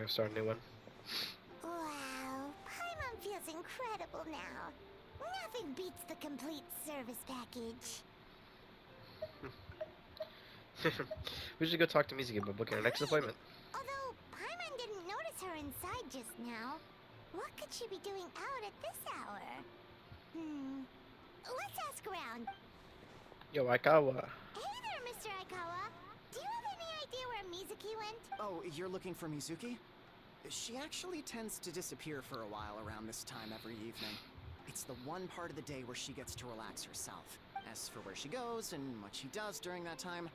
gonna start a new one. Wow, Paimon feels incredible now. Nothing beats the complete service package. We should go talk to Mizuki about booking our next Agreed. appointment. Although Paimon didn't notice her inside just now. What could she be doing out at this hour? Let's ask around. Yo, Aikawa. Hey there, Mr. Aikawa. Do you have any idea where Mizuki went? Oh, you're looking for Mizuki? She actually tends to disappear for a while around this time every evening. It's the one part of the day where she gets to relax herself. As for where she goes and what she does during that time,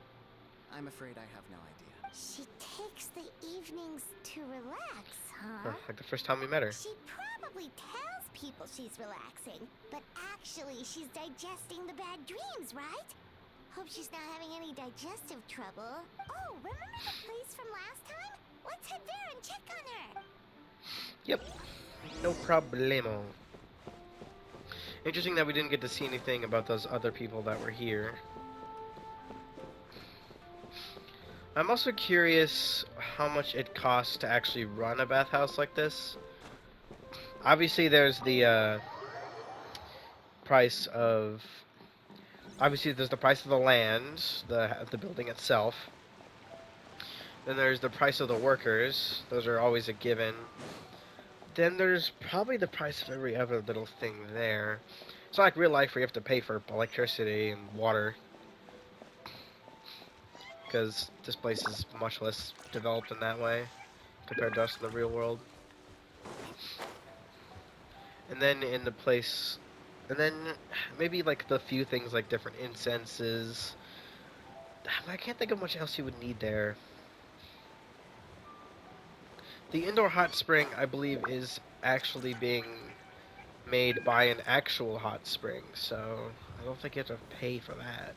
I'm afraid I have no idea. She takes the evenings to relax, huh? Like the first time we met her. She probably tells people she's relaxing, but actually she's digesting the bad dreams, right? Hope she's not having any digestive trouble. Oh, remember the place from last time? Let's head there and check on her. Yep. No problemo. Interesting that we didn't get to see anything about those other people that were here. I'm also curious how much it costs to actually run a bathhouse like this. Obviously, there's the price of... Obviously, there's the price of the land, the building itself. Then there's the price of the workers. Those are always a given. Then there's probably the price of every other little thing there. It's not like real life where you have to pay for electricity and water. Because this place is much less developed in that way compared to us in the real world. And then in the place... And then maybe like the few things like different incenses. I can't think of much else you would need there. The indoor hot spring, I believe, is actually being made by an actual hot spring, so I don't think you have to pay for that.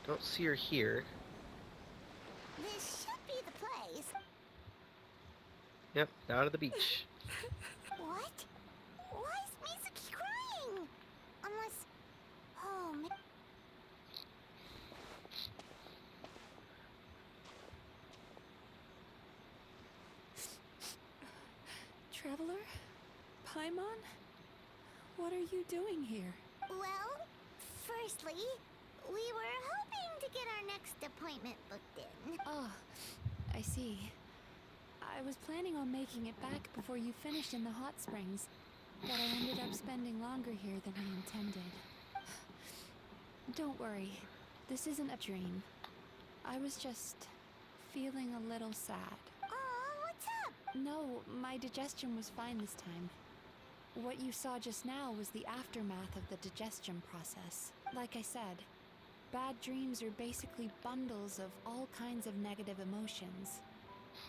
Don't see her here. This should be the place. Yep, down at the beach. What? Why is Mizuki crying? Unless... Oh, Traveler? Paimon? What are you doing here? well, firstly, we were hoping to get our next appointment booked in. Oh, I see. I was planning on making it back before you finished in the hot springs, but I ended up spending longer here than I intended. Don't worry, this isn't a dream. I was just feeling a little sad. Oh, what's up? No, my digestion was fine this time. What you saw just now was the aftermath of the digestion process. Like I said, bad dreams are basically bundles of all kinds of negative emotions.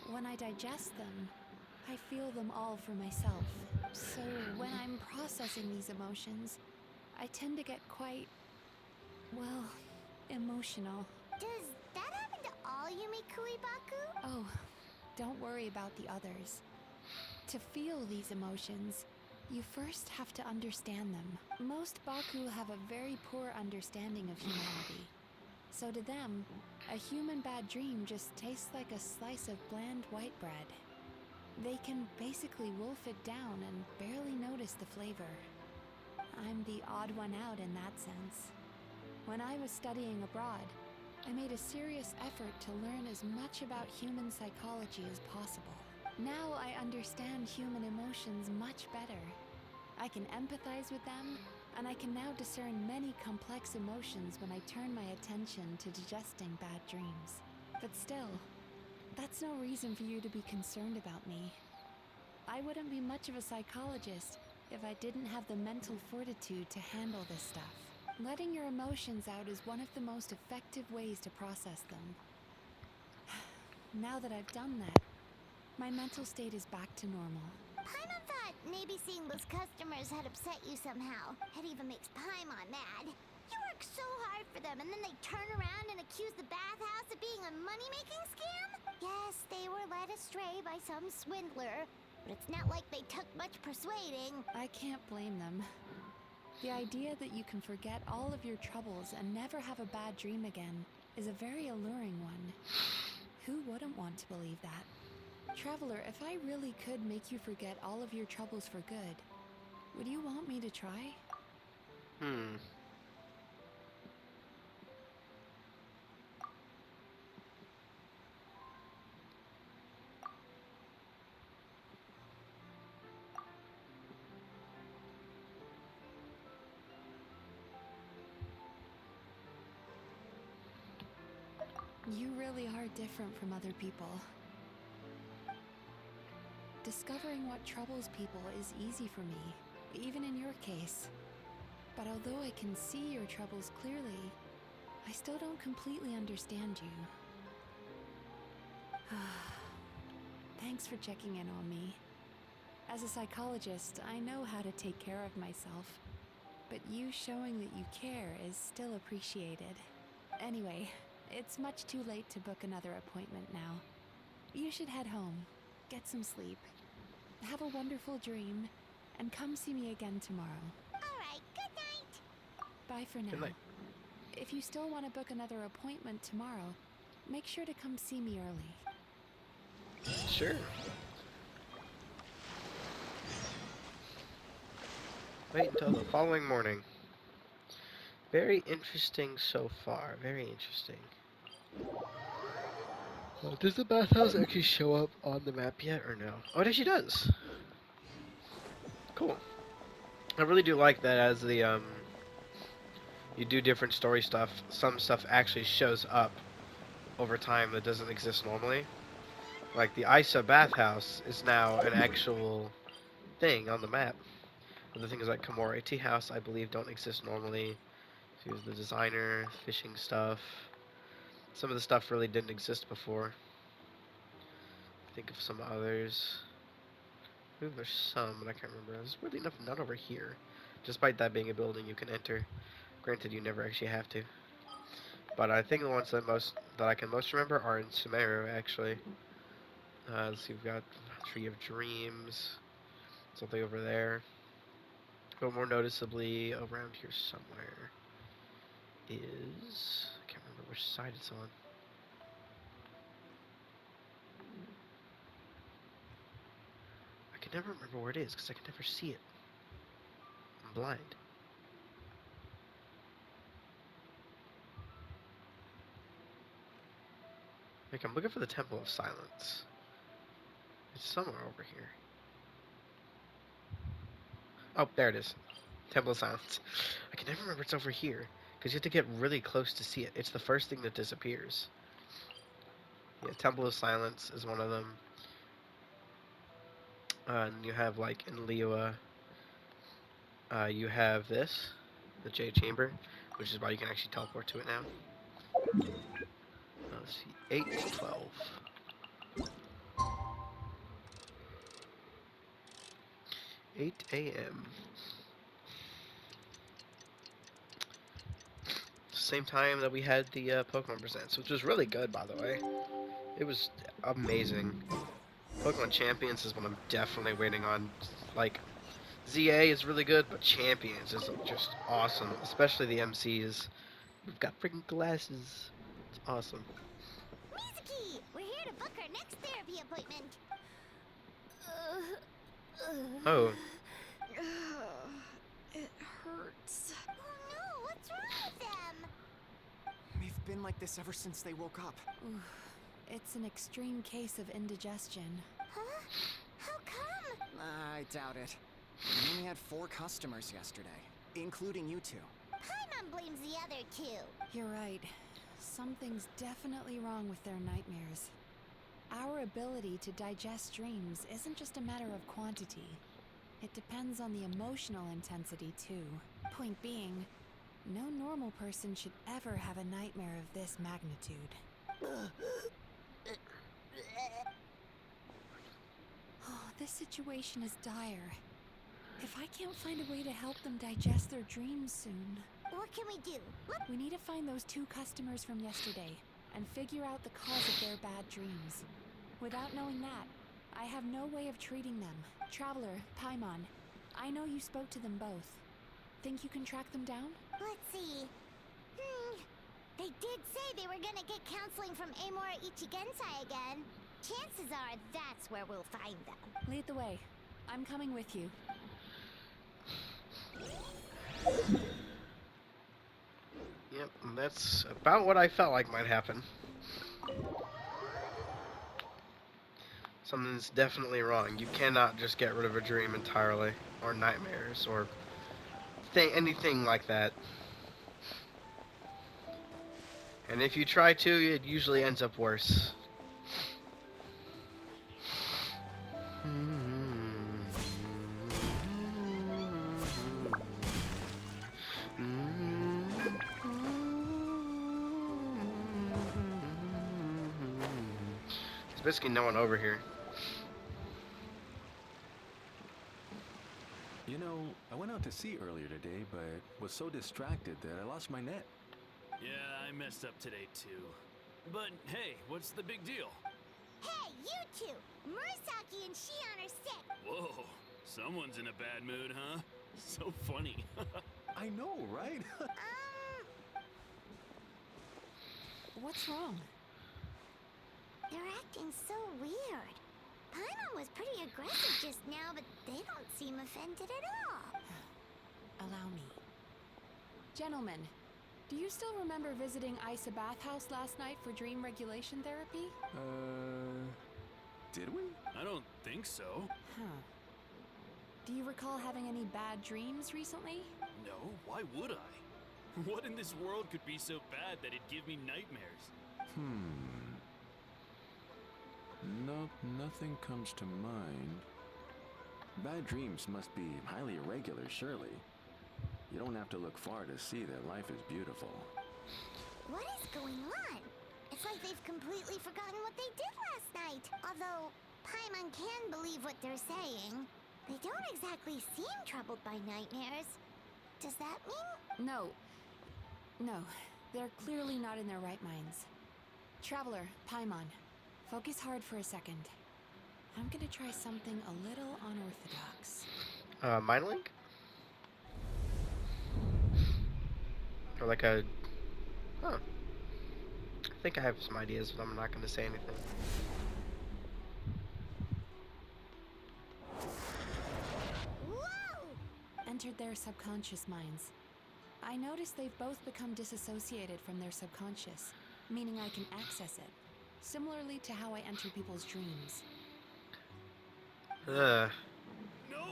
When I digest them, I feel them all for myself. So when I'm processing these emotions, I tend to get quite, well, emotional. Does that happen to all Yumikui Baku? Oh, don't worry about the others. To feel these emotions, you first have to understand them. Most Baku have a very poor understanding of humanity. So to them, a human bad dream just tastes like a slice of bland white bread. They can basically wolf it down and barely notice the flavor. I'm the odd one out in that sense. When I was studying abroad, I made a serious effort to learn as much about human psychology as possible. Now I understand human emotions much better. I can empathize with them, and I can now discern many complex emotions when I turn my attention to digesting bad dreams. But still, that's no reason for you to be concerned about me. I wouldn't be much of a psychologist if I didn't have the mental fortitude to handle this stuff. Letting your emotions out is one of the most effective ways to process them. Now that I've done that, my mental state is back to normal. Paimon thought maybe seeing those customers had upset you somehow. It even makes Paimon mad. You work so hard for them and then they turn around and accuse the bathhouse of being a money-making scam? Yes, they were led astray by some swindler, but it's not like they took much persuading. I can't blame them. The idea that you can forget all of your troubles and never have a bad dream again is a very alluring one. Who wouldn't want to believe that? Traveler, if I really could make you forget all of your troubles for good, would you want me to try? You really are different from other people. Discovering what troubles people is easy for me, even in your case. But although I can see your troubles clearly, I still don't completely understand you. Thanks for checking in on me. As a psychologist, I know how to take care of myself, but you showing that you care is still appreciated. Anyway, it's much too late to book another appointment now. You should head home, get some sleep, have a wonderful dream, and come see me again tomorrow. Alright, good night. Bye for now. Good night. If you still want to book another appointment tomorrow, make sure to come see me early. Sure. Wait until the following morning. Very interesting so far. Very interesting. Does the bathhouse actually show up on the map yet, or no? Oh, it actually does. Cool. I really do like that as the you do different story stuff. Some stuff actually shows up over time that doesn't exist normally. Like the Isa bathhouse is now an actual thing on the map. Other things like Komore Tea House, I believe, don't exist normally. She was the designer, fishing stuff. Some of the stuff really didn't exist before. Think of some others. I believe there's some, but I can't remember. There's really none over here. Despite that being a building you can enter. Granted, you never actually have to. But I think the ones that I can most remember are in Sumeru, actually. So you've got Tree of Dreams, something over there. But more noticeably, around here somewhere is... I can't remember which side it's on. I can never remember where it is, because I can never see it. I'm blind. Like, I'm looking for the Temple of Silence. It's somewhere over here. Oh, there it is. Temple of Silence. I can never remember it's over here, because you have to get really close to see it. It's the first thing that disappears. Yeah, Temple of Silence is one of them. And you have, like, in Liyue, you have this, the Jade Chamber, which is why you can actually teleport to it now. Let's see, 8 to 12. 8 a.m. Same time that we had the Pokemon Presents, which was really good, by the way. It was amazing. Pokemon Champions is what I'm definitely waiting on. Like, ZA is really good, but Champions is just awesome. Especially the MCs. We've got freaking glasses. It's awesome. Mizuki! We're here to book our next therapy appointment. Oh, It hurts. Oh no, what's wrong with them? They've been like this ever since they woke up. Oof. It's an extreme case of indigestion. Huh? How come? I doubt it. We only had 4 customers yesterday, including you two. Paimon blames the other two. You're right. Something's definitely wrong with their nightmares. Our ability to digest dreams isn't just a matter of quantity. It depends on the emotional intensity, too. Point being, no normal person should ever have a nightmare of this magnitude. Oh, this situation is dire. If I can't find a way to help them digest their dreams soon... What can we do? We need to find those 2 customers from yesterday and figure out the cause of their bad dreams. Without knowing that, I have no way of treating them. Traveler, Paimon, I know you spoke to them both. Think you can track them down? Let's see. They did say they were gonna get counseling from Amora Ichigensai again. Chances are that's where we'll find them. Lead the way. I'm coming with you. Yep, and that's about what I felt like might happen. Something's definitely wrong. You cannot just get rid of a dream entirely, or nightmares, or anything like that. And if you try to, it usually ends up worse. There's basically no one over here. You know, I went out to sea earlier today, but was so distracted that I lost my net. Yeah, I messed up today too. But hey, what's the big deal? Hey, you two! Murasaki and Shion are sick! Whoa, someone's in a bad mood, huh? So funny. I know, right? What's wrong? They're acting so weird. Paimon was pretty aggressive just now, but they don't seem offended at all. Allow me. Gentlemen, do you still remember visiting Isa Bathhouse last night for dream regulation therapy? Did we? I don't think so. Huh. Do you recall having any bad dreams recently? No, why would I? What in this world could be so bad that it'd give me nightmares? Nope, nothing comes to mind. Bad dreams must be highly irregular, surely. You don't have to look far to see that life is beautiful. What is going on? It's like they've completely forgotten what they did last night. Although, Paimon can believe what they're saying. They don't exactly seem troubled by nightmares. Does that mean? No. No, they're clearly not in their right minds. Traveler, Paimon, focus hard for a second. I'm gonna try something a little unorthodox. Mind link? Or like a... Huh. I think I have some ideas, but I'm not going to say anything. Whoa! Entered their subconscious minds. I noticed they've both become disassociated from their subconscious, meaning I can access it, similarly to how I enter people's dreams. Ugh. No!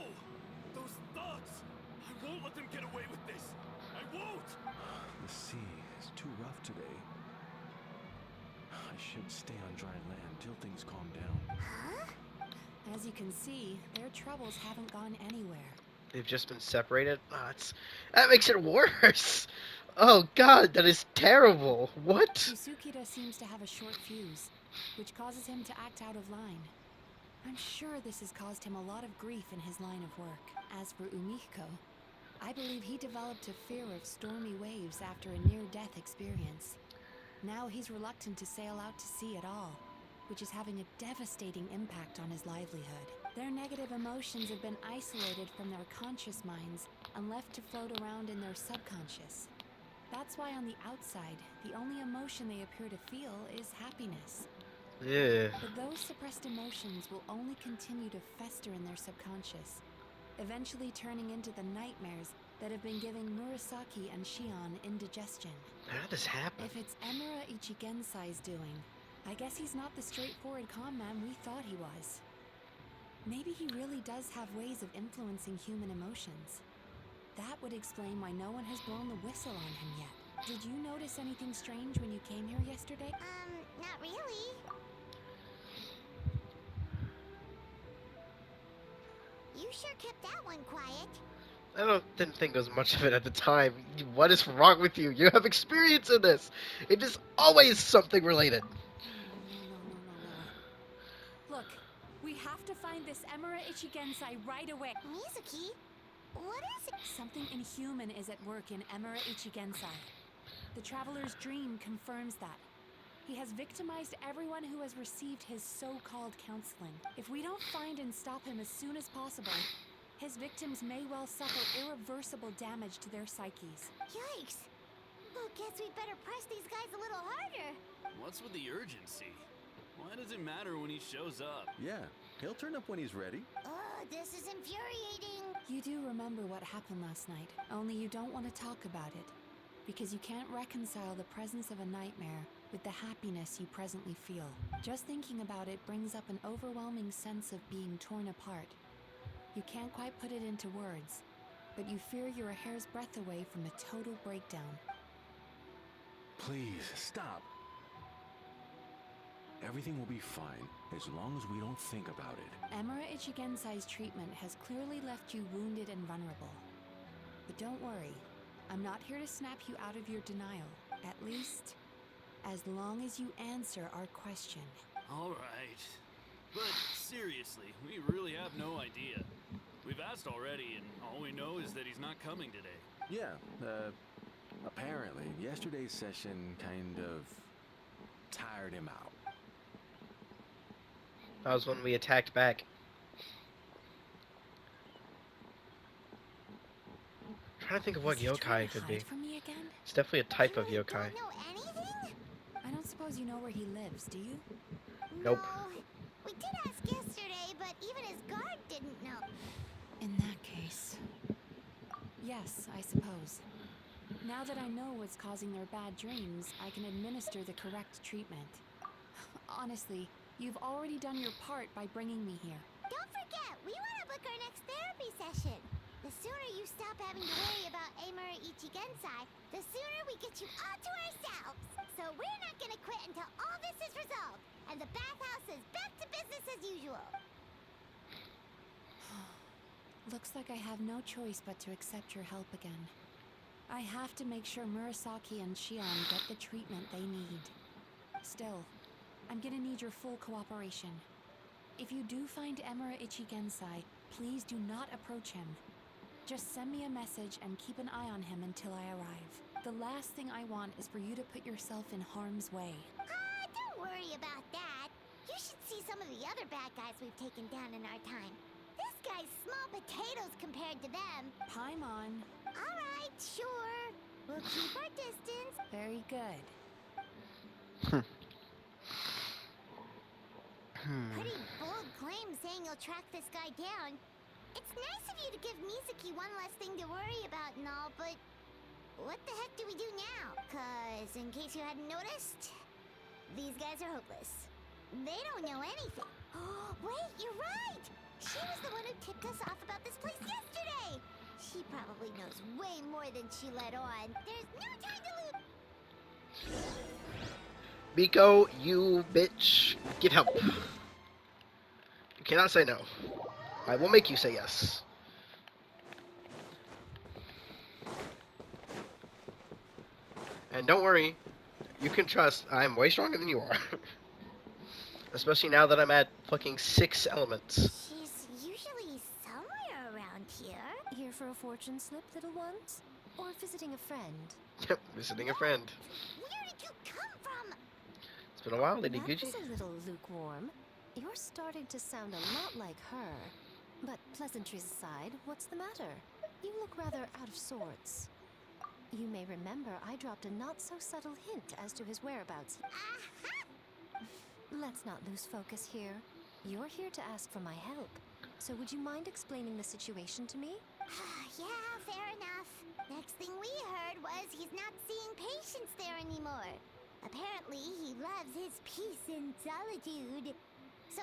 Those thugs! I won't let them get away with this! I won't! The sea is too rough today. I should stay on dry land till things calm down. Huh? As you can see, their troubles haven't gone anywhere. They've just been separated? Oh, that makes it worse! Oh god, that is terrible! What? Usukida seems to have a short fuse, which causes him to act out of line. I'm sure this has caused him a lot of grief in his line of work. As for Umihiko, I believe he developed a fear of stormy waves after a near-death experience. Now he's reluctant to sail out to sea at all, which is having a devastating impact on his livelihood. Their negative emotions have been isolated from their conscious minds and left to float around in their subconscious. That's why on the outside, the only emotion they appear to feel is happiness. Yeah. But those suppressed emotions will only continue to fester in their subconscious, eventually turning into the nightmares that have been giving Murasaki and Shion indigestion. How did this happen? If it's Emura Ichigensai's doing, I guess he's not the straightforward calm man we thought he was. Maybe he really does have ways of influencing human emotions. That would explain why no one has blown the whistle on him yet. Did you notice anything strange when you came here yesterday? Not really. You sure kept that one quiet. Didn't think it was much of it at the time. What is wrong with you? You have experience in this. It is always something related. No. Look, we have to find this Emura Ichigensai right away. Mizuki, what is it? Something inhuman is at work in Emura Ichigensai. The Traveler's dream confirms that. He has victimized everyone who has received his so-called counseling. If we don't find and stop him as soon as possible, his victims may well suffer irreversible damage to their psyches. Yikes. Well, guess we better press these guys a little harder. What's with the urgency? Why does it matter when he shows up? Yeah, he'll turn up when he's ready. Oh, this is infuriating. You do remember what happened last night, only you don't want to talk about it. Because you can't reconcile the presence of a nightmare with the happiness you presently feel. Just thinking about it brings up an overwhelming sense of being torn apart. You can't quite put it into words, but you fear you're a hair's breadth away from a total breakdown. Please, stop. Everything will be fine, as long as we don't think about it. Emura Ichigensai's treatment has clearly left you wounded and vulnerable. But don't worry, I'm not here to snap you out of your denial, at least as long as you answer our question. All right. But seriously, we really have no idea. We've asked already, and all we know is that he's not coming today. Yeah, apparently, yesterday's session kind of tired him out. That was when we attacked back. I'm trying to think of what Is he trying yokai to could hide be. from me again? It's definitely a type of You really yokai. don't know anything? I don't suppose you know where he lives, do you? Nope. No. We did ask yesterday, but even his guard didn't know. In that case... Yes, I suppose. Now that I know what's causing their bad dreams, I can administer the correct treatment. Honestly, you've already done your part by bringing me here. Don't forget, we want to book our next therapy session. The sooner you stop having to worry about Amura Ichigensai, the sooner we get you all to ourselves. So we're not gonna quit until all this is resolved, and the bathhouse is back to business as usual. Looks like I have no choice but to accept your help again. I have to make sure Murasaki and Shion get the treatment they need. Still, I'm gonna need your full cooperation. If you do find Emura Ichigensai, please do not approach him. Just send me a message and keep an eye on him until I arrive. The last thing I want is for you to put yourself in harm's way. Don't worry about that. You should see some of the other bad guys we've taken down in our time. This guy's small potatoes compared to them. Paimon. All right, sure. We'll keep our distance. Very good. Pretty bold claim saying you'll track this guy down. It's nice of you to give Mizuki one less thing to worry about and all, but what the heck do we do now? 'Cause in case you hadn't noticed, these guys are hopeless. They don't know anything. Wait, you're right! She was the one who tipped us off about this place yesterday! She probably knows way more than she let on. There's no time to lose! Miko, you bitch. Get help. You cannot say no. I will make you say yes. And don't worry, you can trust I'm way stronger than you are. Especially now that I'm at fucking 6 elements. She's usually somewhere around here. Here for a fortune slip, little ones? Or visiting a friend? Yep, visiting a friend. Where did you come from? It's been a while, Lady That Gucci. was a little lukewarm. You're starting to sound a lot like her. But pleasantries aside, what's the matter? You look rather out of sorts. You may remember I dropped a not-so-subtle hint as to his whereabouts. Let's not lose focus here. You're here to ask for my help. So would you mind explaining the situation to me? Yeah, fair enough. Next thing we heard was he's not seeing patients there anymore. Apparently, he loves his peace and solitude. So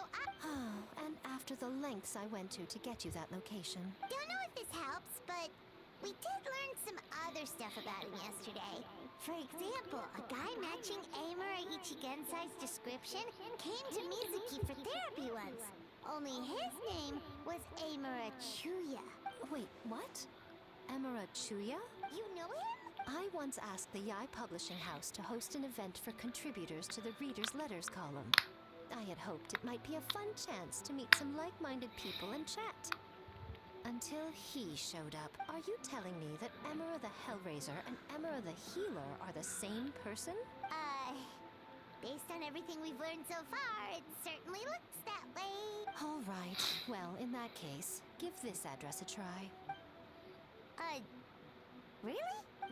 And after the lengths I went to get you that location. don't know if this helps, but we did learn some other stuff about him yesterday. For example, a guy matching Amura Ichigensai's description came to Mizuki for therapy once. Only his name was Amura Chuya. Wait, what? Emura Chuya? You know him? I once asked the Yai Publishing House to host an event for contributors to the Reader's Letters column. I had hoped it might be a fun chance to meet some like-minded people and chat. Until he showed up. Are you telling me that Emura the Hellraiser and Emura the Healer are the same person? Based on everything we've learned so far, it certainly looks that way. All right. Well, in that case, give this address a try. Really?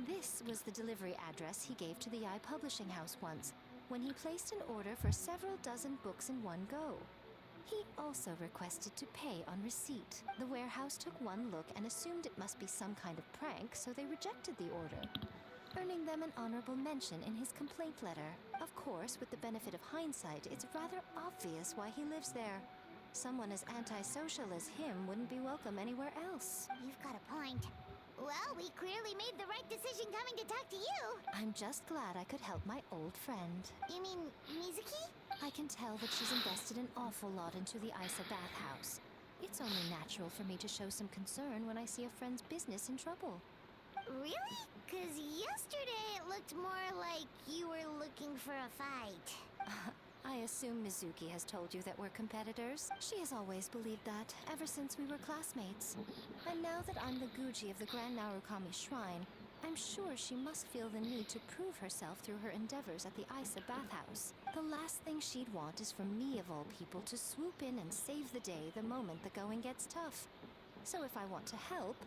This was the delivery address he gave to the Eye Publishing House once, when he placed an order for several dozen books in one go. He also requested to pay on receipt. The warehouse took one look and assumed it must be some kind of prank, so they rejected the order, earning them an honorable mention in his complaint letter. Of course, with the benefit of hindsight, it's rather obvious why he lives there. Someone as antisocial as him wouldn't be welcome anywhere else. You've got a point. Well, we clearly made the right decision coming to talk to you. I'm just glad I could help my old friend. You mean Mizuki? I can tell that she's invested an awful lot into the Isa bathhouse. It's only natural for me to show some concern when I see a friend's business in trouble. Really? 'Cause yesterday it looked more like you were looking for a fight. I assume Mizuki has told you that we're competitors. She has always believed that, ever since we were classmates. And now that I'm the Guji of the Grand Narukami Shrine, I'm sure she must feel the need to prove herself through her endeavors at the Isa bathhouse. The last thing she'd want is for me, of all people, to swoop in and save the day the moment the going gets tough. So if I want to help,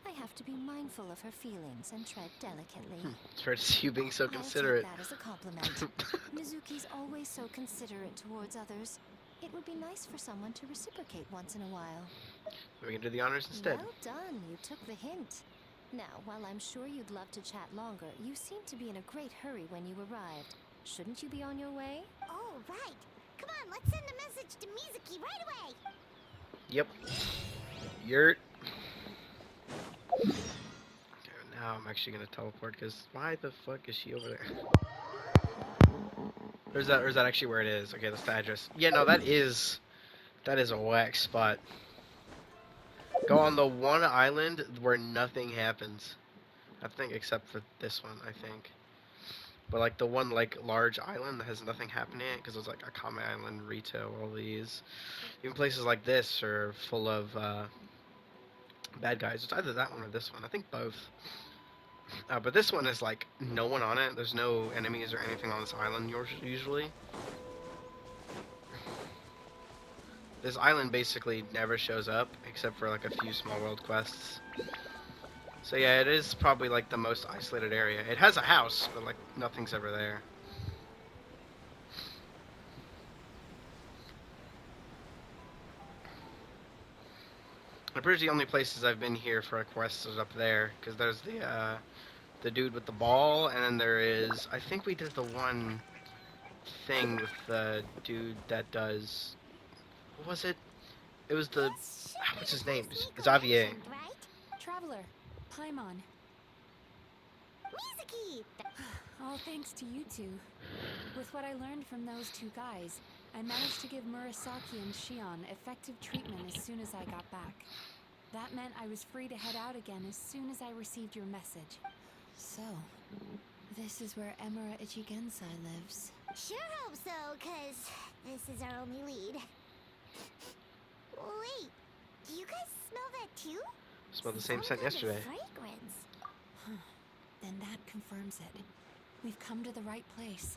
I have to be mindful of her feelings and tread delicately. It's fair to see you being so considerate. I'll take that as a compliment. Mizuki's always so considerate towards others. It would be nice for someone to reciprocate once in a while. We can do the honors instead. Well done, you took the hint. Now, while I'm sure you'd love to chat longer, you seemed to be in a great hurry when you arrived. Shouldn't you be on your way? Oh, right. Come on, let's send a message to Mizuki right away. Yep. Yurt. Okay, now I'm actually gonna teleport, because why the fuck is she over there? Or is that actually where it is? Okay, that's the address. Yeah, no, that is a whack spot. Go on the one island where nothing happens. I think, except for this one, I think. But like the one like large island that has nothing happening, because it's like a common island, retail, all these. Even places like this are full of bad guys. It's either that one or this one. I think both. But this one is like no one on it. There's no enemies or anything on this island usually. This island basically never shows up, except for like a few small world quests. So yeah, it is probably like the most isolated area. It has a house, but like nothing's ever there. I'm pretty sure the only places I've been here for a quest is up there, because there's the dude with the ball, and then there is, I think we did the one thing with the dude that does, what was it? It was the, what's his name? Xavier. Right? Traveler, Paimon. Mizuki! All thanks to you two. With what I learned from those two guys, I managed to give Murasaki and Shion effective treatment as soon as I got back. That meant I was free to head out again as soon as I received your message. So, this is where Emira Ichigensai lives. Sure hope so, 'cause this is our only lead. Wait, do you guys smell that too? Smelled the same Some scent kind of yesterday. fragrance. Then that confirms it. We've come to the right place.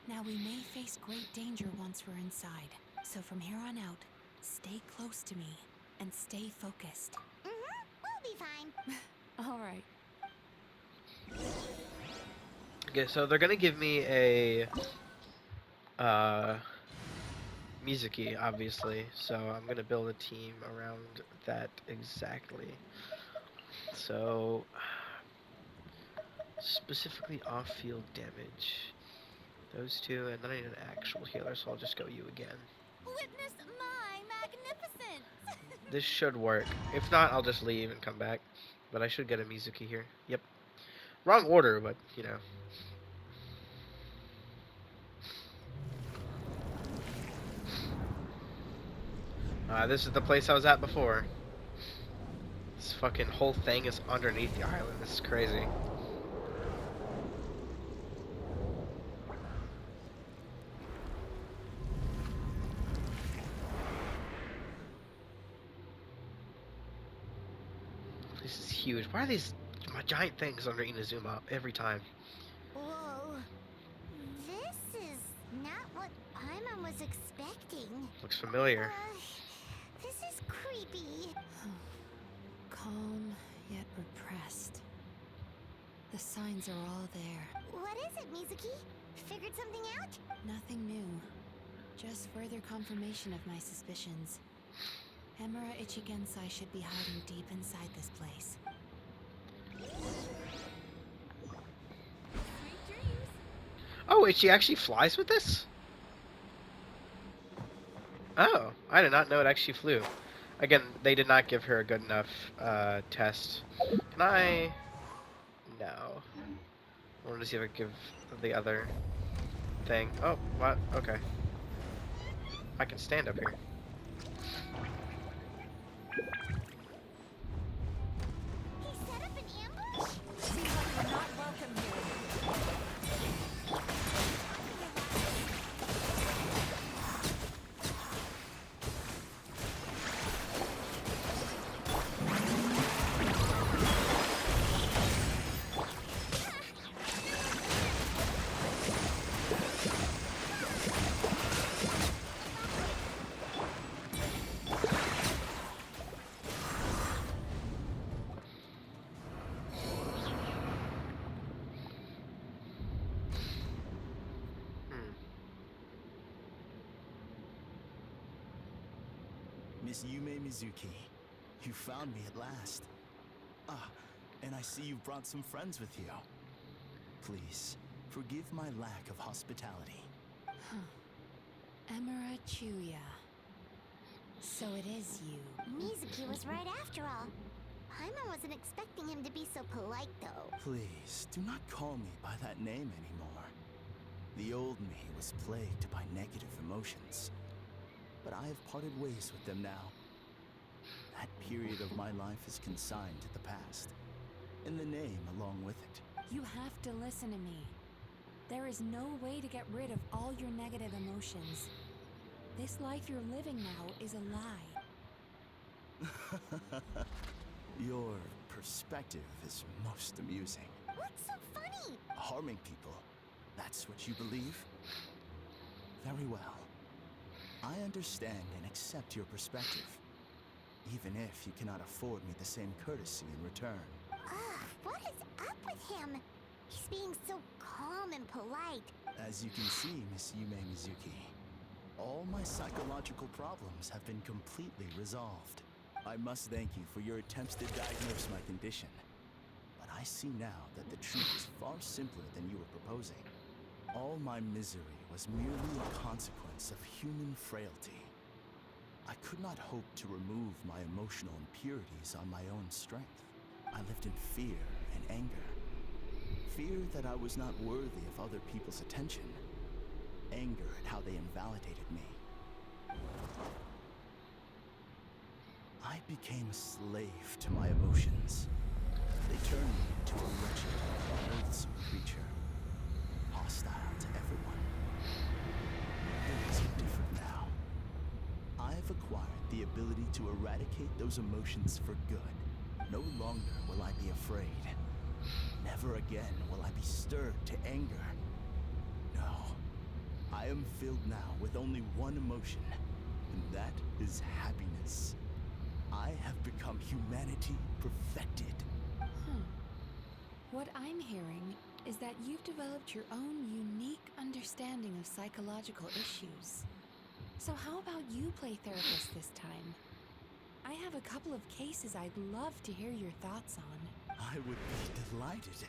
Now we may face great danger once we're inside. So from here on out, stay close to me and stay focused. We'll be fine. All right. Okay, so they're gonna give me a Mizuki, obviously. So I'm gonna build a team around that exactly. So specifically off-field damage. Those two, and then I need an actual healer, so I'll just go you again. Witness my magnificence! This should work. If not, I'll just leave and come back. But I should get a Mizuki here. Yep. Wrong order, but, you know. This is the place I was at before. This fucking whole thing is underneath the island. This is crazy. This is huge. Why are these giant things under Inazuma every time? Whoa. This is not what Paimon was expecting. Looks familiar. This is creepy. Calm, yet repressed. signs are all there. What is it, Mizuki? Figured something out? Nothing new. Just further confirmation of my suspicions. Emera Ichigensai should be hiding deep inside this place. Sweet dreams! Oh, wait, she actually flies with this? Oh, I did not know it actually flew. Again, they did not give her a good enough test. Can I? No. I wanted to see if I could give the other thing. Oh, what? Okay. I can stand up here. He set up an ambush? Seems like you're not welcome here. Miss Yume Mizuki, you found me at last. Ah, and I see you've brought some friends with you. Please, forgive my lack of hospitality. Emera Chuya. So it is you. Mizuki was right after all. Paimon wasn't expecting him to be so polite, though. Please, do not call me by that name anymore. The old me was plagued by negative emotions. But I have parted ways with them now. That period of my life is consigned to the past, and the name along with it. You have to listen to me. There is no way to get rid of all your negative emotions. This life you're living now is a lie. Your perspective is most amusing. What's so funny? Harming people, that's what you believe? Very well. I understand and accept your perspective, even if you cannot afford me the same courtesy in return. Ugh, what is up with him? He's being so calm and polite. As you can see, Miss Yume Mizuki, all my psychological problems have been completely resolved. I must thank you for your attempts to diagnose my condition, but I see now that the truth is far simpler than you were proposing. All my misery was merely a consequence of human frailty. I could not hope to remove my emotional impurities on my own strength. I lived in fear and anger. Fear that I was not worthy of other people's attention. Anger at how they invalidated me. I became a slave to my emotions. They turned me into a wretched, loathsome creature. Hostile to everyone. Things are different now. I've acquired the ability to eradicate those emotions for good. No longer will I be afraid. Never again will I be stirred to anger. No. I am filled now with only one emotion, and that is happiness. I have become humanity perfected. What I'm hearing is that you've developed your own unique understanding of psychological issues. So how about you play therapist this time? I have a couple of cases I'd love to hear your thoughts on. I would be delighted.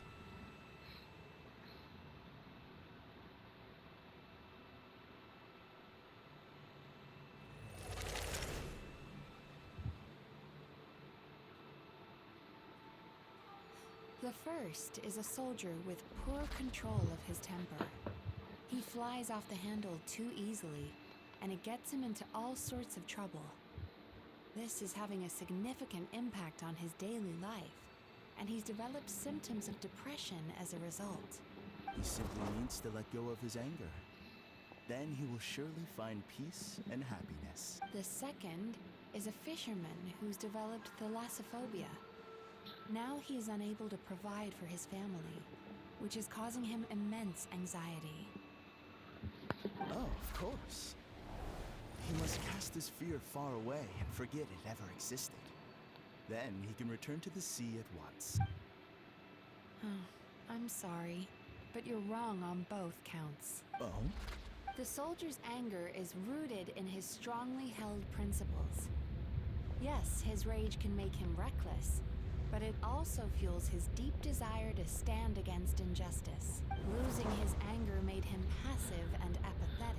The first is a soldier with poor control of his temper. He flies off the handle too easily, and it gets him into all sorts of trouble. This is having a significant impact on his daily life, and he's developed symptoms of depression as a result. He simply needs to let go of his anger. Then he will surely find peace and happiness. The second is a fisherman who's developed thalassophobia. Now he is unable to provide for his family, which is causing him immense anxiety. Oh, of course. He must cast his fear far away and forget it ever existed. Then he can return to the sea at once. I'm sorry, but you're wrong on both counts. Oh? The soldier's anger is rooted in his strongly held principles. Yes, his rage can make him reckless, but it also fuels his deep desire to stand against injustice. Losing his anger made him passive and apathetic.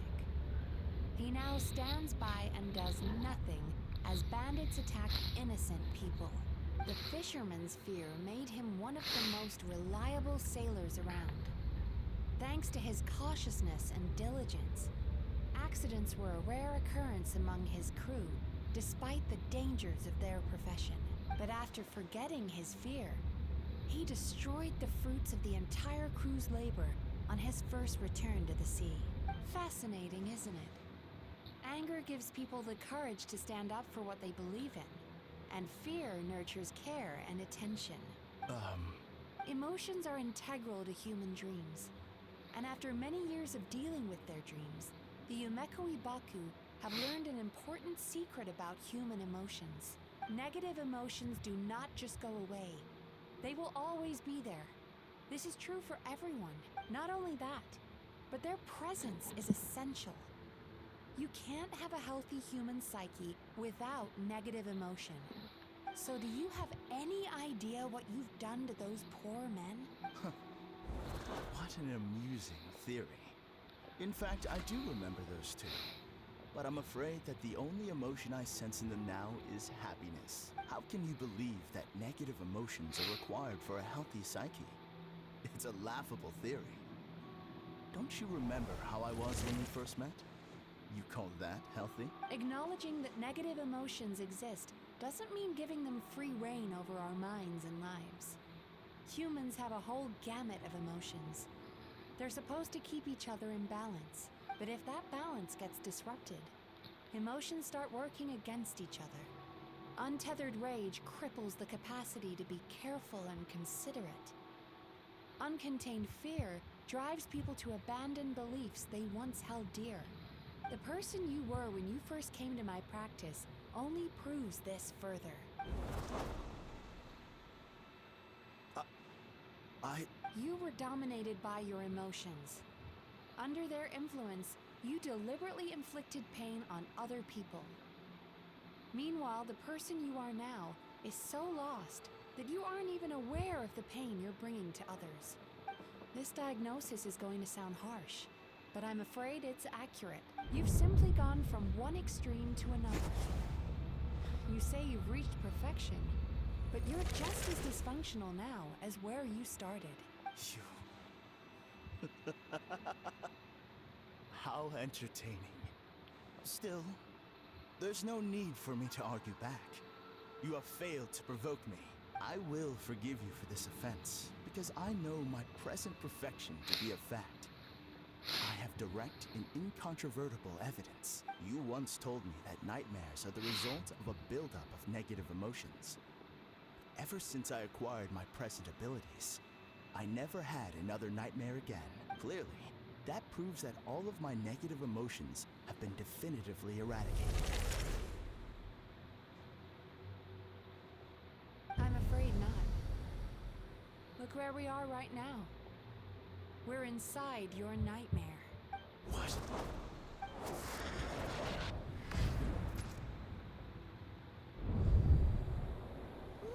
He now stands by and does nothing as bandits attack innocent people. The fisherman's fear made him one of the most reliable sailors around. Thanks to his cautiousness and diligence, accidents were a rare occurrence among his crew, despite the dangers of their profession. But after forgetting his fear, he destroyed the fruits of the entire crew's labor on his first return to the sea. Fascinating, isn't it? Anger gives people the courage to stand up for what they believe in, and fear nurtures care and attention. Emotions are integral to human dreams, and after many years of dealing with their dreams, the Yumekoi Baku have learned an important secret about human emotions. Negative emotions do not just go away. They will always be there. This is true for everyone. Not only that, but their presence is essential. You can't have a healthy human psyche without negative emotion. So do you have any idea what you've done to those poor men? What an amusing theory. In fact, I do remember those two. But I'm afraid that the only emotion I sense in them now is happiness. How can you believe that negative emotions are required for a healthy psyche? It's a laughable theory. Don't you remember how I was when we first met? You call that healthy? Acknowledging that negative emotions exist doesn't mean giving them free rein over our minds and lives. Humans have a whole gamut of emotions. They're supposed to keep each other in balance. But if that balance gets disrupted, emotions start working against each other. Untethered rage cripples the capacity to be careful and considerate. Uncontained fear drives people to abandon beliefs they once held dear. The person you were when you first came to my practice only proves this further. You were dominated by your emotions. Under their influence, you deliberately inflicted pain on other people. Meanwhile, the person you are now is so lost that you aren't even aware of the pain you're bringing to others. This diagnosis is going to sound harsh, but I'm afraid it's accurate. You've simply gone from one extreme to another. You say you've reached perfection, but you're just as dysfunctional now as where you started. How entertaining. Still, there's no need for me to argue back. You have failed to provoke me. I will forgive you for this offense, because I know my present perfection to be a fact. I have direct and incontrovertible evidence. You once told me that nightmares are the result of a buildup of negative emotions. Ever since I acquired my present abilities, I never had another nightmare again. Clearly, that proves that all of my negative emotions have been definitively eradicated. I'm afraid not. Look where we are right now. We're inside your nightmare. What?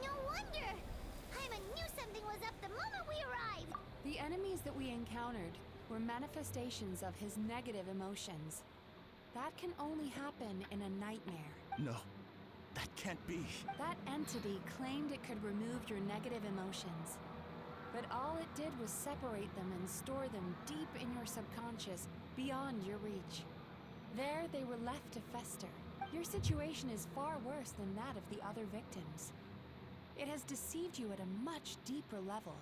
No wonder! Hyman knew something was up the moment we arrived! The enemies that we encountered were manifestations of his negative emotions. That can only happen in a nightmare. No, that can't be. That entity claimed it could remove your negative emotions. But all it did was separate them and store them deep in your subconscious, beyond your reach. There, they were left to fester. Your situation is far worse than that of the other victims. It has deceived you at a much deeper level.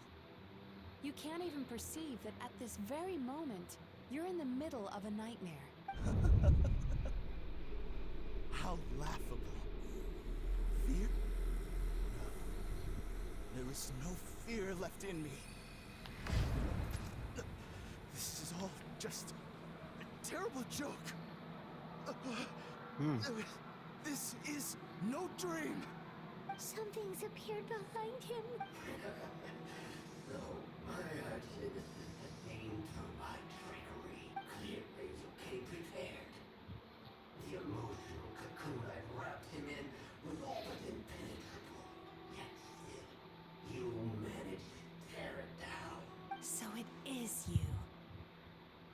You can't even perceive that at this very moment, you're in the middle of a nightmare. How laughable. Fear? No. There is no fear left in me. This is all just a terrible joke. This is no dream. Something's appeared behind him. No. urge citizens to aim through my trickery. Clear Mizuki prepared. The emotional cocoon I've wrapped him in was all but impenetrable. Yet still, you managed to tear it down. So it is you.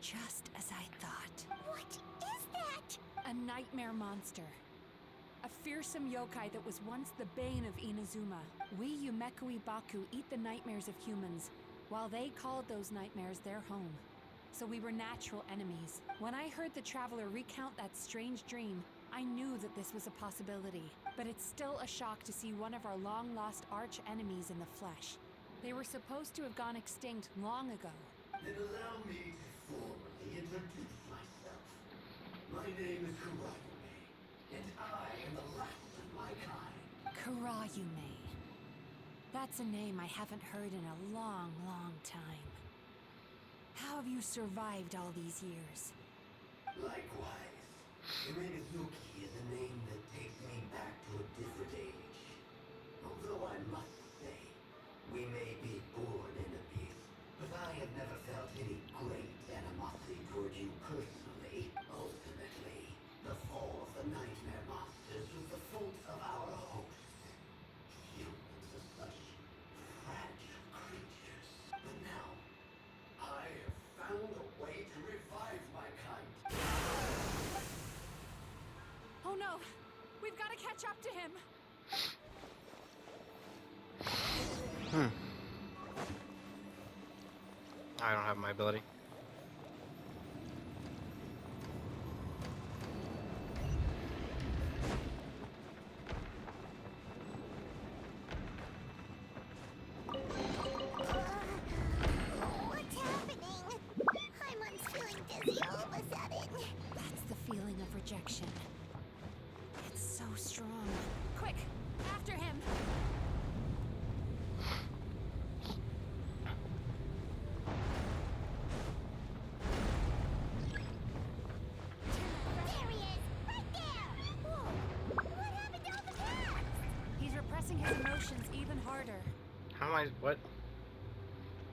Just as I thought. What is that? A nightmare monster. A fearsome yokai that was once the bane of Inazuma. We Yumekui Baku eat the nightmares of humans, while they called those nightmares their home. So we were natural enemies. When I heard the traveler recount that strange dream, I knew that this was a possibility. But it's still a shock to see one of our long-lost arch-enemies in the flesh. They were supposed to have gone extinct long ago. Then allow me to formally introduce myself. My name is Kurayume, and I am the last of my kind. Kurayume. That's a name I haven't heard in a long, long time. How have you survived all these years? Likewise, Mizuki is a name that takes me back to a different age. Although I must say, we may be born enemies, but I have never felt any great animosity toward you personally. Ultimately, the fall of the nightmare monsters was the fault of our hosts. Humans are such fragile creatures. But now, I have found a way to revive my kind. Oh no! We've got to catch up to him! I don't have my ability. What's happening? Paimon's feeling dizzy all of a sudden. That's the feeling of rejection. It's so strong. Quick! After him! There he is! Right there! Whoa! What happened to all the paths? He's repressing his emotions even harder. How am I? What?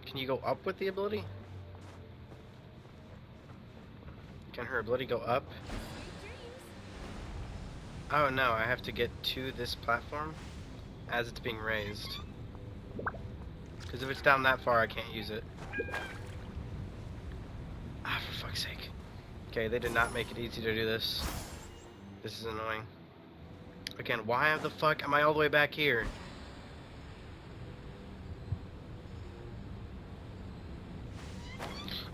Can you go up with the ability? Can her ability go up? Oh no, I have to get to this platform as it's being raised. Because if it's down that far, I can't use it. Ah, for fuck's sake. Okay, they did not make it easy to do this. This is annoying. Again, why the fuck am I all the way back here?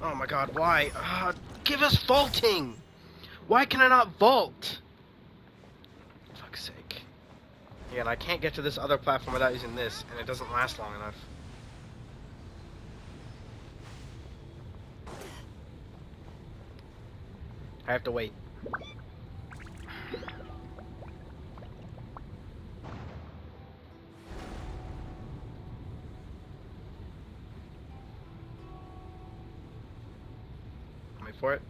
Oh my god, why? Give us vaulting! Why can I not vault? Fuck's sake. Yeah, and I can't get to this other platform without using this, and it doesn't last long enough. I have to wait. Wait for it.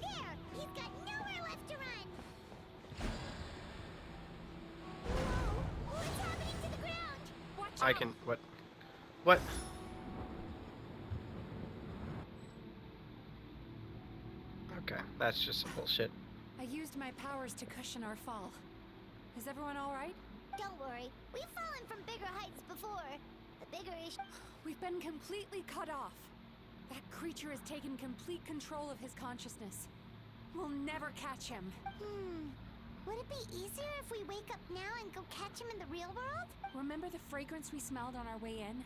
There! He's got nowhere left to run! Whoa! What's happening to the ground? Watch I out! can. What? What? Okay, that's just some bullshit. I used my powers to cushion our fall. Is everyone alright? Don't worry, we've fallen from bigger heights before. The bigger issue. We've been completely cut off. That creature has taken complete control of his consciousness. We'll never catch him. Would it be easier if we wake up now and go catch him in the real world? Remember the fragrance we smelled on our way in?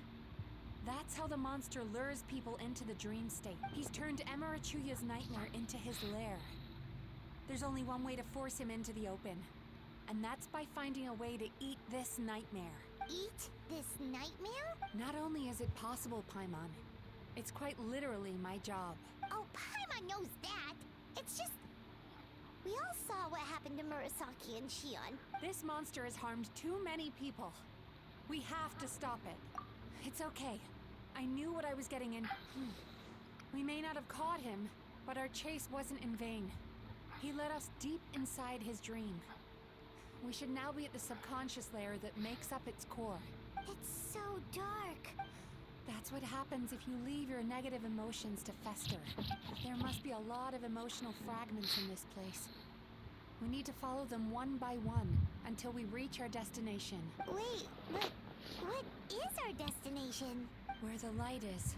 That's how the monster lures people into the dream state. He's turned Emarachuya's nightmare into his lair. There's only one way to force him into the open, and that's by finding a way to eat this nightmare. Eat this nightmare? Not only is it possible, Paimon, it's quite literally my job. Oh, Paimon knows that. It's just... We all saw what happened to Murasaki and Shion. This monster has harmed too many people. We have to stop it. It's okay. I knew what I was getting in. We may not have caught him, but our chase wasn't in vain. He led us deep inside his dream. We should now be at the subconscious layer that makes up its core. It's so dark. That's what happens if you leave your negative emotions to fester. There must be a lot of emotional fragments in this place. We need to follow them one by one until we reach our destination. Wait, but what is our destination? Where the light is.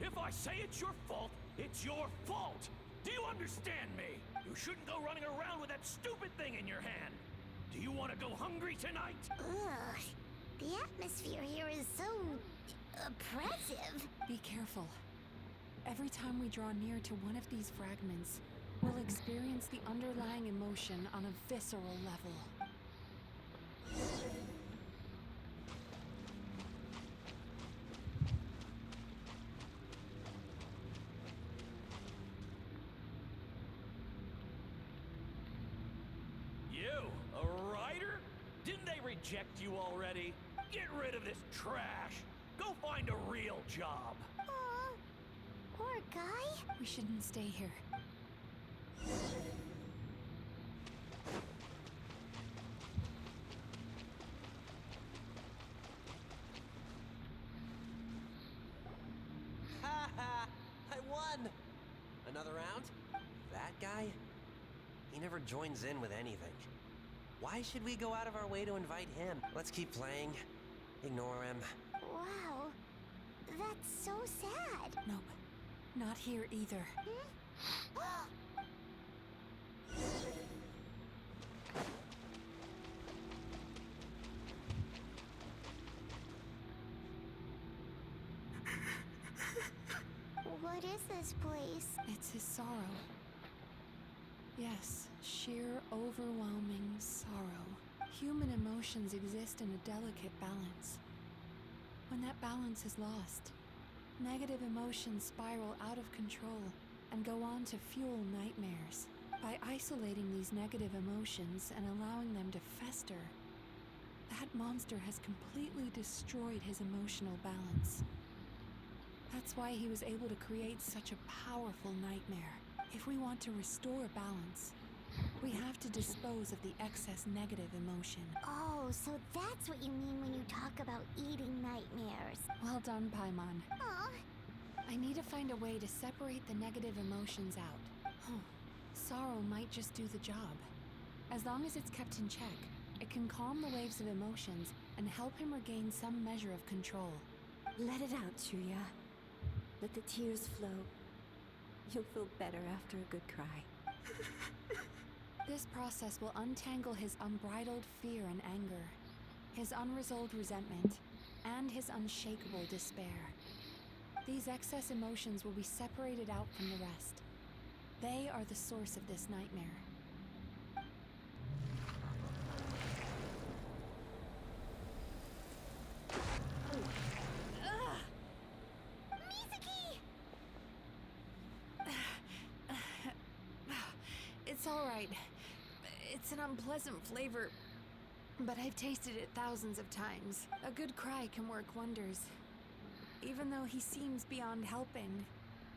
If I say it's your fault, it's your fault! Do you understand me? You shouldn't go running around with that stupid thing in your hand. Do you want to go hungry tonight? Ugh, the atmosphere here is so oppressive. Be careful. Every time we draw near to one of these fragments, we'll experience the underlying emotion on a visceral level. You, a writer? Didn't they reject you already? Get rid of this trash. Go find a real job. Aw, poor guy. We shouldn't stay here. Ha ha! I won! Another round? That guy? He never joins in with anything. Why should we go out of our way to invite him? Let's keep playing. Ignore him. Wow, that's so sad. Nope. Not here either. What is this place? It's his sorrow. Yes, sheer, overwhelming sorrow. Human emotions exist in a delicate balance. When that balance is lost, negative emotions spiral out of control and go on to fuel nightmares. By isolating these negative emotions and allowing them to fester, that monster has completely destroyed his emotional balance. That's why he was able to create such a powerful nightmare. If we want to restore balance, we have to dispose of the excess negative emotion. Oh, so that's what you mean when you talk about eating nightmares. Well done, Paimon. Aw, I need to find a way to separate the negative emotions out. Sorrow might just do the job. As long as it's kept in check, it can calm the waves of emotions and help him regain some measure of control. Let it out, Chuya. Let the tears flow. You'll feel better after a good cry. This process will untangle his unbridled fear and anger, his unresolved resentment, and his unshakable despair. These excess emotions will be separated out from the rest. They are the source of this nightmare. Mizuki! It's all right. It's an unpleasant flavor, but I've tasted it thousands of times. A good cry can work wonders. Even though he seems beyond helping,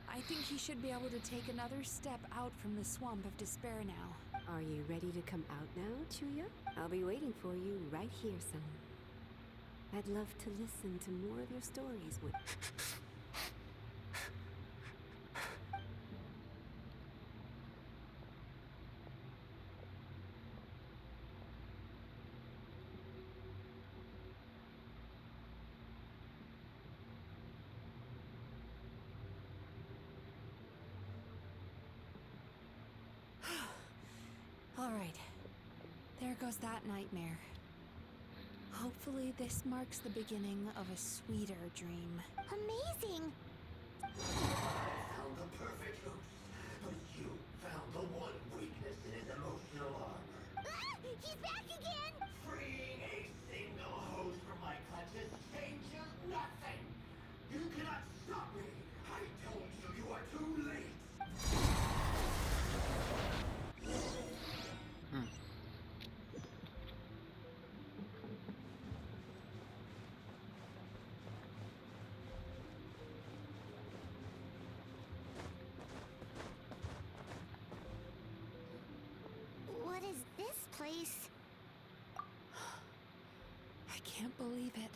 I think he should be able to take another step out from the swamp of despair now. Are you ready to come out now, Chuya? I'll be waiting for you right here, son. I'd love to listen to more of your stories when... All right. There goes that nightmare. Hopefully this marks the beginning of a sweeter dream. Amazing! Found the perfect host, but you found the one weakness in his emotional armor. Ah! He's back again! Freeing a single host from my clutches changes nothing. You cannot stop me. I told you you are too late. place? I can't believe it.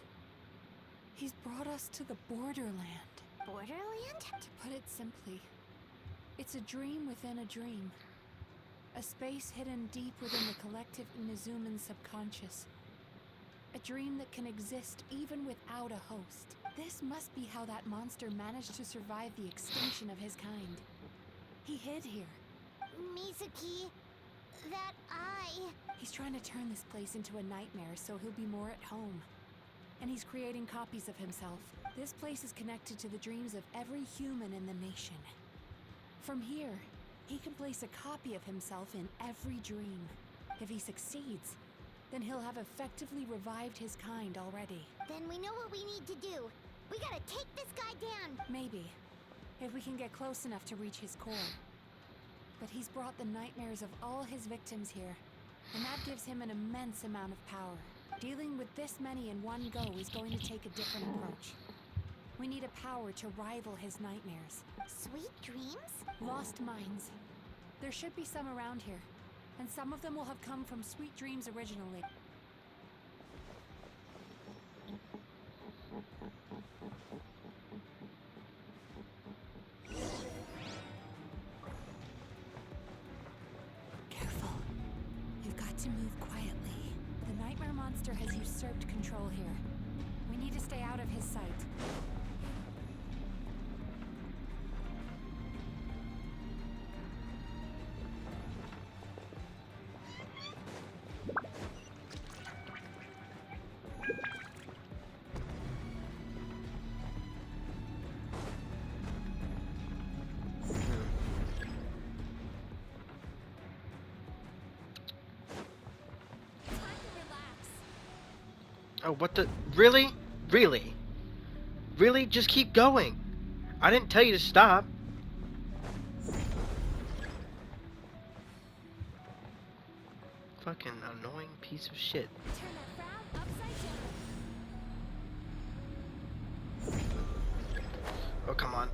He's brought us to the borderland. Borderland? To put it simply, it's a dream within a dream. A space hidden deep within the collective Nizuman subconscious. A dream that can exist even without a host. This must be how that monster managed to survive the extinction of his kind. He hid here. Mizuki, that eye. He's trying to turn this place into a nightmare so he'll be more at home. And he's creating copies of himself. This place is connected to the dreams of every human in the nation. From here, he can place a copy of himself in every dream. If he succeeds, then he'll have effectively revived his kind already. Then we know what we need to do. We gotta take this guy down. Maybe, if we can get close enough to reach his core. But he's brought the nightmares of all his victims here, and that gives him an immense amount of power. Dealing with this many in one go is going to take a different approach. We need a power to rival his nightmares. Sweet dreams? Lost minds. There should be some around here, and some of them will have come from Sweet Dreams originally. Careful. You've got to move quietly. The nightmare monster has usurped control here. We need to stay out of his sight. Oh, what the? Really? Really? Really? Just keep going. I didn't tell you to stop. Fucking annoying piece of shit. Turn that frown upside down. Oh, come on.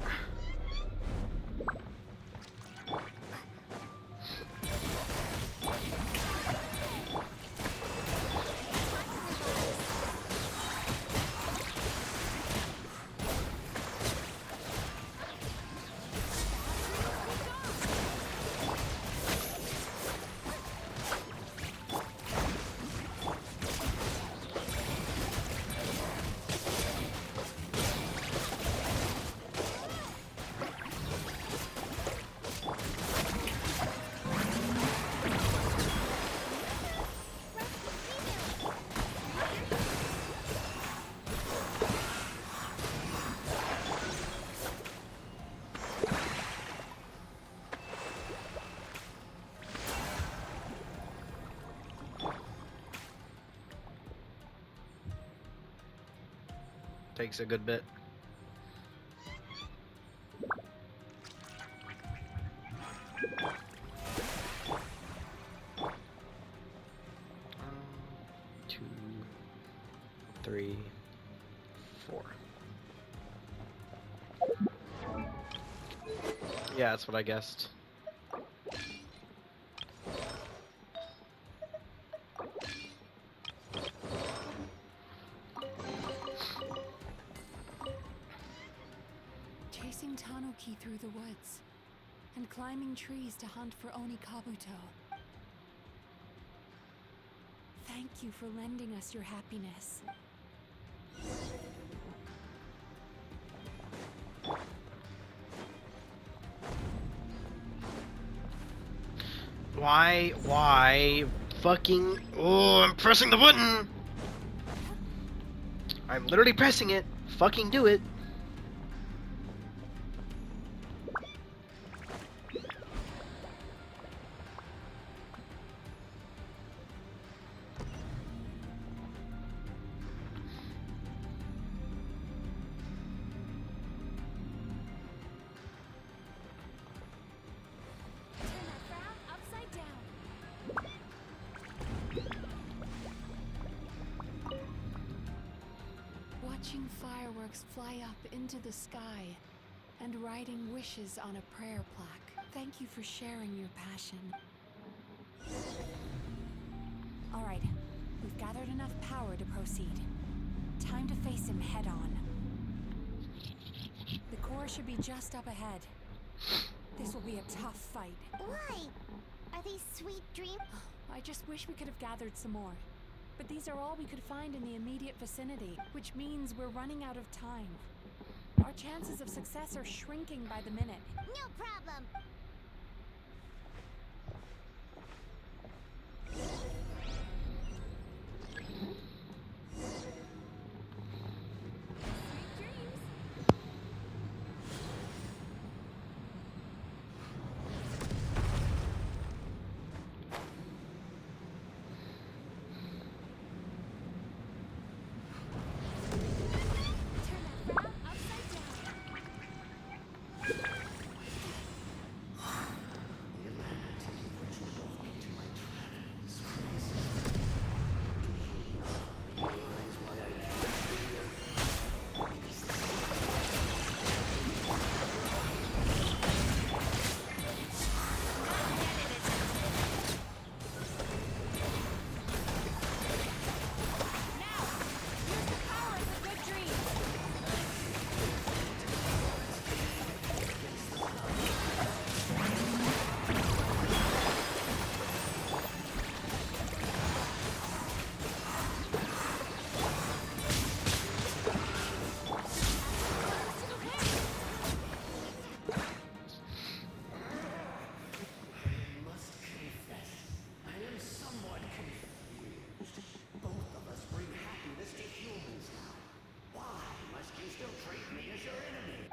Takes a good bit. Two, three, four. Yeah, that's what I guessed. Chasing Tanuki through the woods, and climbing trees to hunt for Oni Kabuto. Thank you for lending us your happiness. Why fucking, oh, I'm pressing the button! I'm literally pressing it. Fucking do it. Turn that frown upside down. Watching fireworks fly up into the sky and writing wishes on a prayer plaque. Thank you for sharing your passion. All right, we've gathered enough power to proceed. Time to face him head on. The core should be just up ahead. This will be a tough fight. Why? Are these sweet dreams? I just wish we could have gathered some more. But these are all we could find in the immediate vicinity, which means we're running out of time. Our chances of success are shrinking by the minute. No problem.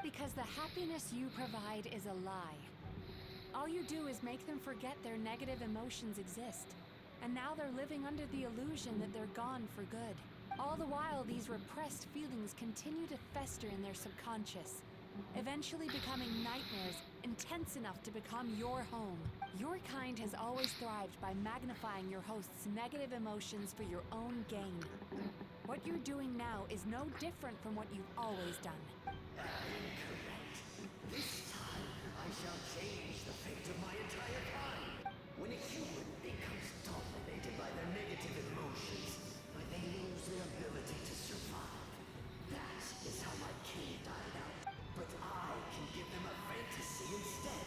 Because the happiness you provide is a lie. All you do is make them forget their negative emotions exist. And now they're living under the illusion that they're gone for good. All the while, these repressed feelings continue to fester in their subconscious, eventually becoming nightmares intense enough to become your home. Your kind has always thrived by magnifying your host's negative emotions for your own gain. What you're doing now is no different from what you've always done. Incorrect. This time, I shall change the fate of my entire kind. When a human becomes dominated by their negative emotions, they lose their ability to survive. That is how my king died out. But I can give them a fantasy instead,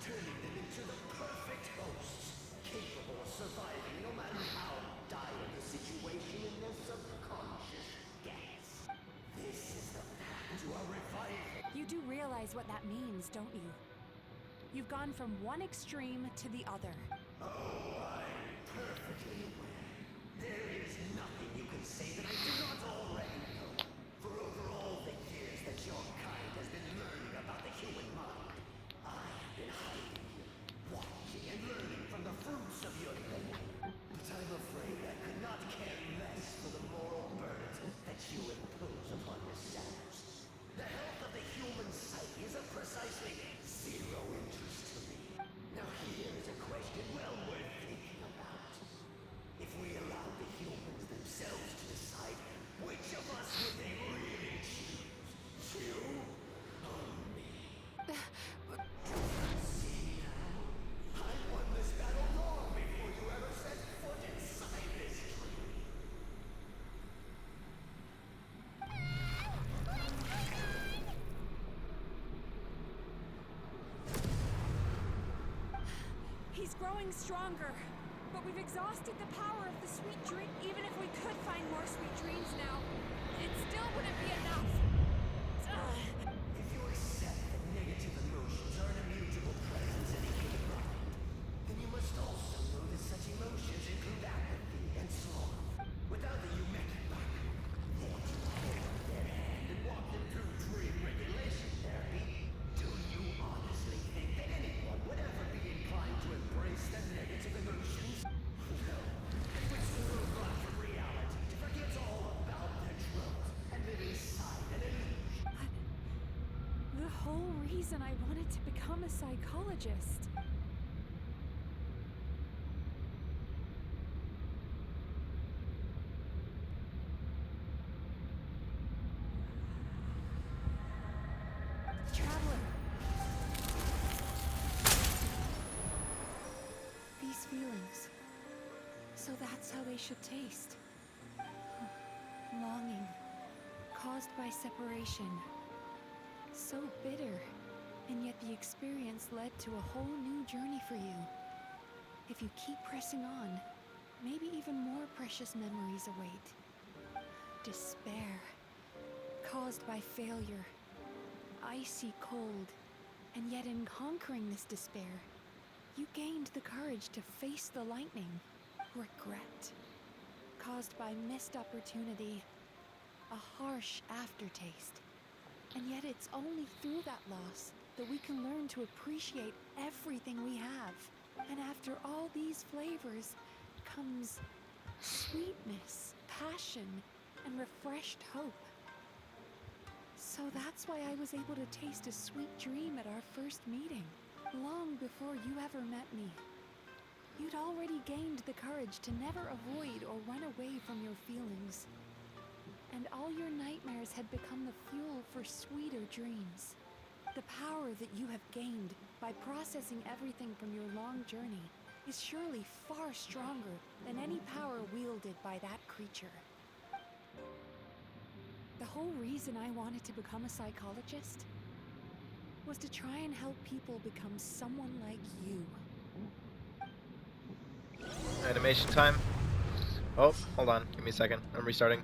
turning them into the perfect hosts, capable of surviving no matter how dire the situation in their subconscious gets. This is the path to a revival. You do realize what that means, don't you? You've gone from one extreme to the other. Oh, I'm perfectly aware. There is nothing you can say that I do not already know. For over all the years that your kind has been learning about the human mind, I have been hiding you, watching and learning from the fruits of your labor. But I'm afraid I could not care less for the moral burden that you impose upon yourselves. The health of the human psyche is of precisely zero interest to me. Now here is a question well worth thinking about. If we allowed the humans themselves to decide which of us would they really choose? You or me? See now? I won this battle long before you ever set foot inside this tree. He's growing stronger, but we've exhausted the power of the sweet dream. Even if we could find more sweet dreams now, it still wouldn't be enough. If you accept that negative emotions are an immutable presence in a human mind, then you must also know that such emotions include apathy and sloth. Without the Mizuki, won't you hold their hand and walk them through dream regulation therapy? Do you honestly think that anyone would ever be inclined to embrace their negative emotions? No. They would sooner run from reality to forget all about their troubles and live inside an illusion. The whole reason I wanted to become a psychologist. Traveler. These feelings. So That's how they should taste. Longing, caused by separation. So bitter, and yet the experience led to a whole new journey for you. If you keep pressing on, maybe even more precious memories await. Despair, caused by failure. Icy cold, and yet in conquering this despair, you gained the courage to face the lightning. Regret, caused by missed opportunity. A harsh aftertaste. And yet it's only through that loss that we can learn to appreciate everything we have. And after all these flavors comes sweetness, passion, and refreshed hope. So that's why I was able to taste a sweet dream at our first meeting, long before you ever met me. You'd already gained the courage to never avoid or run away from your feelings. And all your nightmares had become the fuel for sweeter dreams. The power that you have gained by processing everything from your long journey is surely far stronger than any power wielded by that creature. The whole reason I wanted to become a psychologist was to try and help people become someone like you. Animation time. Oh, hold on. Give me a second. I'm restarting.